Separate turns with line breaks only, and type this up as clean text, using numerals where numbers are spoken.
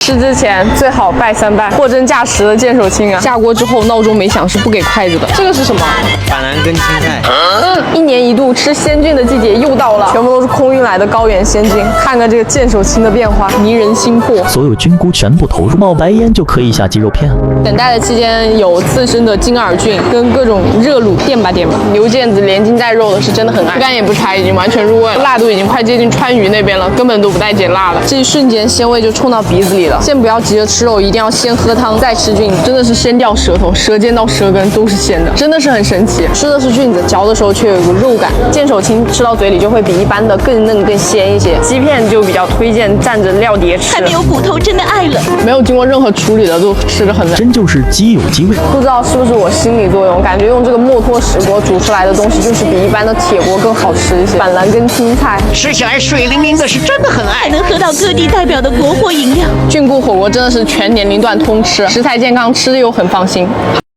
吃之前最好拜3拜，货真价实的剑手青啊！下锅之后闹钟没响是不给筷子的。这个是什么？
板蓝根青菜。
1年1度吃鲜菌的季节又到了，全部都是空运来的高原鲜菌。看看这个剑手青的变化，迷人心魄。
所有菌菇全部投入，冒白烟就可以下鸡肉片。
等待的期间有刺身的金耳菌跟各种热卤，垫吧垫吧。牛腱子连筋带肉的是真的很爱，干也不柴，已经完全入味了，辣度已经快接近川渝那边了，根本都不带减辣的。这一瞬间鲜味就冲到鼻子里了。先不要急着吃肉，一定要先喝汤再吃菌，真的是先掉舌头，舌尖到舌根都是鲜的，真的是很神奇。吃的是菌子，嚼的时候却有一股肉感。剑手青吃到嘴里就会比一般的更嫩更鲜一些。鸡片就比较推荐蘸着料碟吃，
还没有骨头真的爱了，
没有经过任何处理的都吃得很嫩，
真就是鸡有鸡味。
不知道是不是我心理作用，感觉用这个墨脱石锅煮出来的东西就是比一般的铁锅更好吃一些。板蓝根青菜
吃起来水灵灵的，是真的很爱。
还能喝到各地代表的国货饮料。
菌菇火锅真的是全年龄段通吃，食材健康，吃的又很放心。